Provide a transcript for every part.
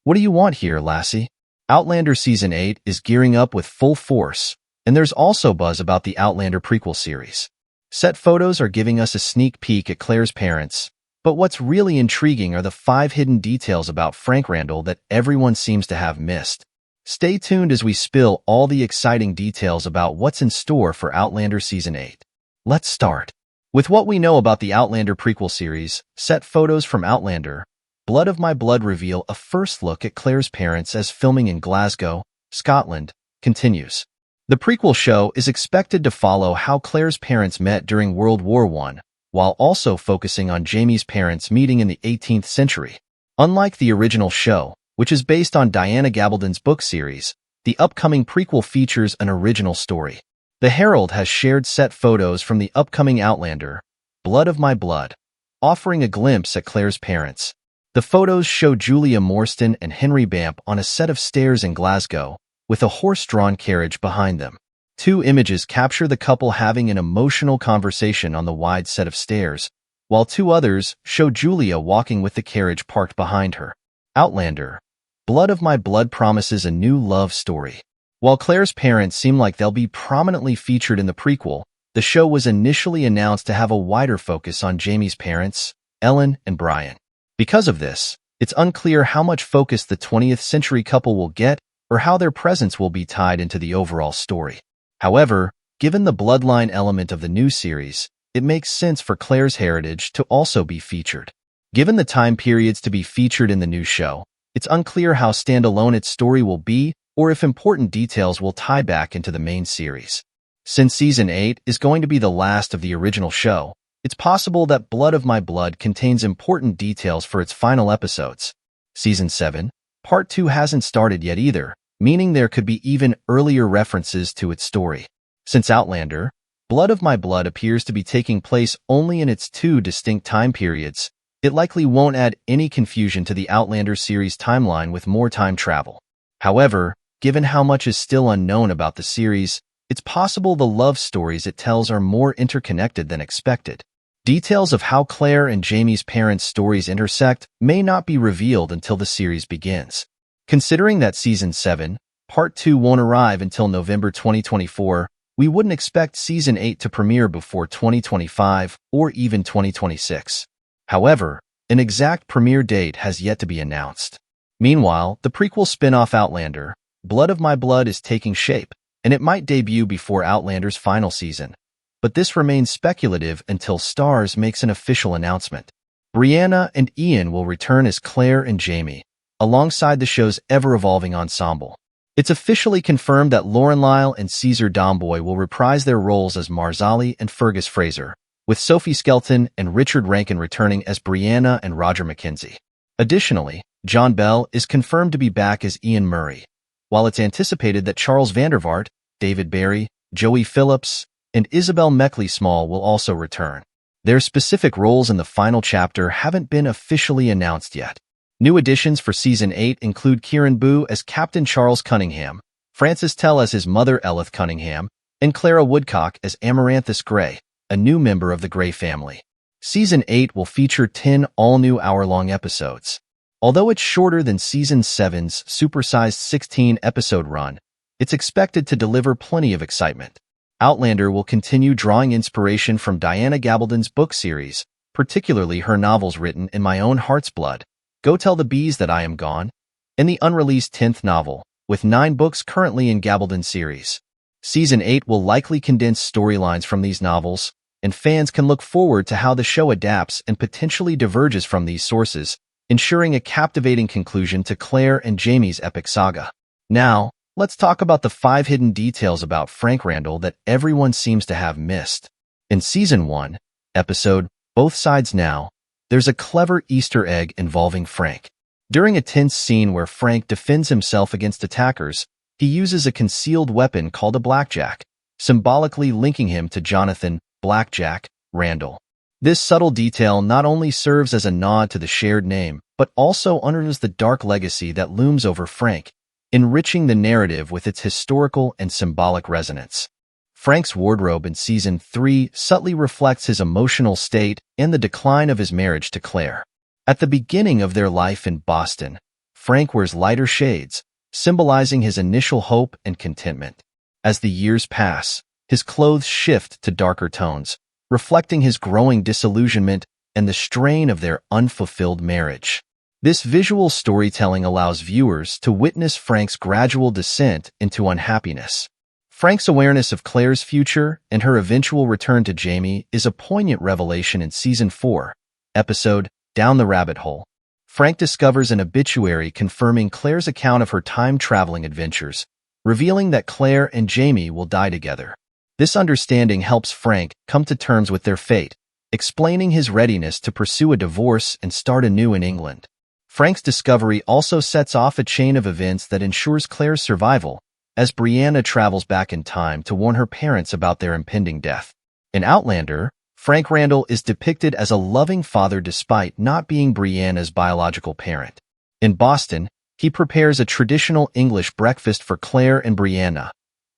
What do you want here, lassie? Outlander Season 8 is gearing up with full force, and there's also buzz about the Outlander prequel series. Set photos are giving us a sneak peek at Claire's parents, but what's really intriguing are the 5 hidden details about Frank Randall that everyone seems to have missed. Stay tuned as we spill all the exciting details about what's in store for Outlander Season 8. Let's start with what we know about the Outlander prequel series. Set photos from Outlander Blood of My Blood reveal a first look at Claire's parents as filming in Glasgow, Scotland, continues. The prequel show is expected to follow how Claire's parents met during World War I, while also focusing on Jamie's parents meeting in the 18th century. Unlike the original show, which is based on Diana Gabaldon's book series, the upcoming prequel features an original story. The Herald has shared set photos from the upcoming Outlander, Blood of My Blood, offering a glimpse at Claire's parents. The photos show Julia Morstan and Henry Bamp on a set of stairs in Glasgow, with a horse-drawn carriage behind them. 2 images capture the couple having an emotional conversation on the wide set of stairs, while 2 others show Julia walking with the carriage parked behind her. Outlander, Blood of My Blood promises a new love story. While Claire's parents seem like they'll be prominently featured in the prequel, the show was initially announced to have a wider focus on Jamie's parents, Ellen and Brian. Because of this, it's unclear how much focus the 20th century couple will get or how their presence will be tied into the overall story. However, given the bloodline element of the new series, it makes sense for Claire's heritage to also be featured. Given the time periods to be featured in the new show, it's unclear how standalone its story will be or if important details will tie back into the main series. Since Season 8 is going to be the last of the original show, it's possible that Blood of My Blood contains important details for its final episodes. Season 7, Part 2 hasn't started yet either, meaning there could be even earlier references to its story. Since Outlander, Blood of My Blood appears to be taking place only in its 2 distinct time periods, it likely won't add any confusion to the Outlander series timeline with more time travel. However, given how much is still unknown about the series, it's possible the love stories it tells are more interconnected than expected. Details of how Claire and Jamie's parents' stories intersect may not be revealed until the series begins. Considering that Season 7, Part 2 won't arrive until November 2024, we wouldn't expect Season 8 to premiere before 2025 or even 2026. However, an exact premiere date has yet to be announced. Meanwhile, the prequel spin-off Outlander, Blood of My Blood is taking shape, and it might debut before Outlander's final season. But this remains speculative until Starz makes an official announcement. Brianna and Ian will return as Claire and Jamie, alongside the show's ever-evolving ensemble. It's officially confirmed that Lauren Lyle and Caesar Domboy will reprise their roles as Marzali and Fergus Fraser, with Sophie Skelton and Richard Rankin returning as Brianna and Roger McKenzie. Additionally, John Bell is confirmed to be back as Ian Murray, while it's anticipated that Charles Vandervaart, David Barry, Joey Phillips, and Isabel Meckley-Small will also return. Their specific roles in the final chapter haven't been officially announced yet. New additions for Season 8 include Kieran Boo as Captain Charles Cunningham, Francis Tell as his mother Elith Cunningham, and Clara Woodcock as Amaranthus Grey, a new member of the Grey family. Season 8 will feature 10 all-new hour-long episodes. Although it's shorter than Season 7's supersized 16-episode run, it's expected to deliver plenty of excitement. Outlander will continue drawing inspiration from Diana Gabaldon's book series, particularly her novels written in My Own Heart's Blood, Go Tell the Bees That I Am Gone, and the unreleased 10th novel, with 9 books currently in Gabaldon series. Season 8 will likely condense storylines from these novels, and fans can look forward to how the show adapts and potentially diverges from these sources, ensuring a captivating conclusion to Claire and Jamie's epic saga. Now, let's talk about the 5 hidden details about Frank Randall that everyone seems to have missed. In Season 1, episode Both Sides Now, there's a clever Easter egg involving Frank. During a tense scene where Frank defends himself against attackers, he uses a concealed weapon called a blackjack, symbolically linking him to Jonathan Blackjack Randall. This subtle detail not only serves as a nod to the shared name, but also honors the dark legacy that looms over Frank, enriching the narrative with its historical and symbolic resonance. Frank's wardrobe in Season 3 subtly reflects his emotional state and the decline of his marriage to Claire. At the beginning of their life in Boston, Frank wears lighter shades, symbolizing his initial hope and contentment. As the years pass, his clothes shift to darker tones, reflecting his growing disillusionment and the strain of their unfulfilled marriage. This visual storytelling allows viewers to witness Frank's gradual descent into unhappiness. Frank's awareness of Claire's future and her eventual return to Jamie is a poignant revelation in Season 4, episode Down the Rabbit Hole. Frank discovers an obituary confirming Claire's account of her time-traveling adventures, revealing that Claire and Jamie will die together. This understanding helps Frank come to terms with their fate, explaining his readiness to pursue a divorce and start anew in England. Frank's discovery also sets off a chain of events that ensures Claire's survival, as Brianna travels back in time to warn her parents about their impending death. In Outlander, Frank Randall is depicted as a loving father despite not being Brianna's biological parent. In Boston, he prepares a traditional English breakfast for Claire and Brianna,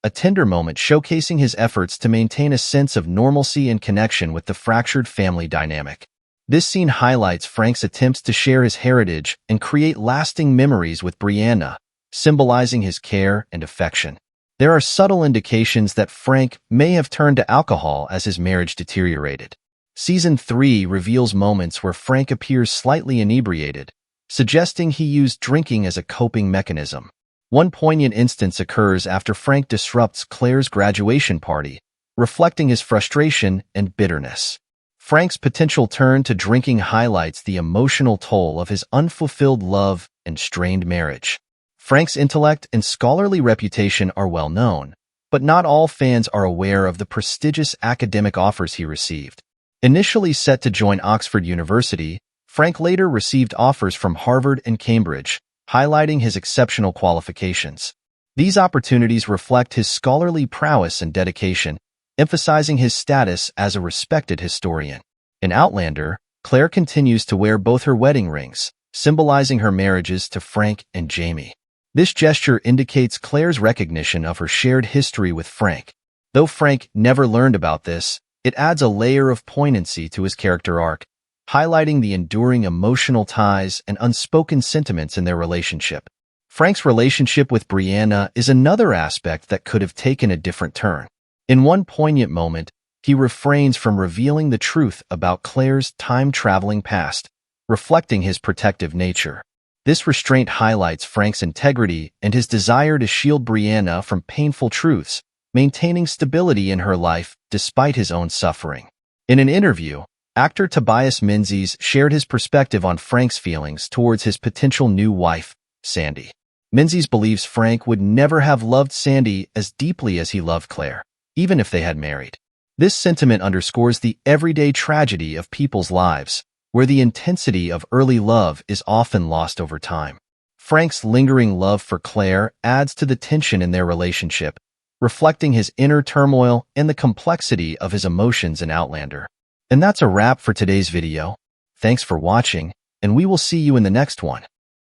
a tender moment showcasing his efforts to maintain a sense of normalcy and connection with the fractured family dynamic. This scene highlights Frank's attempts to share his heritage and create lasting memories with Brianna, symbolizing his care and affection. There are subtle indications that Frank may have turned to alcohol as his marriage deteriorated. Season 3 reveals moments where Frank appears slightly inebriated, suggesting he used drinking as a coping mechanism. One poignant instance occurs after Frank disrupts Claire's graduation party, reflecting his frustration and bitterness. Frank's potential turn to drinking highlights the emotional toll of his unfulfilled love and strained marriage. Frank's intellect and scholarly reputation are well known, but not all fans are aware of the prestigious academic offers he received. Initially set to join Oxford University, Frank later received offers from Harvard and Cambridge, highlighting his exceptional qualifications. These opportunities reflect his scholarly prowess and dedication, emphasizing his status as a respected historian. In Outlander, Claire continues to wear both her wedding rings, symbolizing her marriages to Frank and Jamie. This gesture indicates Claire's recognition of her shared history with Frank. Though Frank never learned about this, it adds a layer of poignancy to his character arc, highlighting the enduring emotional ties and unspoken sentiments in their relationship. Frank's relationship with Brianna is another aspect that could have taken a different turn. In one poignant moment, he refrains from revealing the truth about Claire's time-traveling past, reflecting his protective nature. This restraint highlights Frank's integrity and his desire to shield Brianna from painful truths, maintaining stability in her life despite his own suffering. In an interview, actor Tobias Menzies shared his perspective on Frank's feelings towards his potential new wife, Sandy. Menzies believes Frank would never have loved Sandy as deeply as he loved Claire, even if they had married. This sentiment underscores the everyday tragedy of people's lives, where the intensity of early love is often lost over time. Frank's lingering love for Claire adds to the tension in their relationship, reflecting his inner turmoil and the complexity of his emotions in Outlander. And that's a wrap for today's video. Thanks for watching, and we will see you in the next one.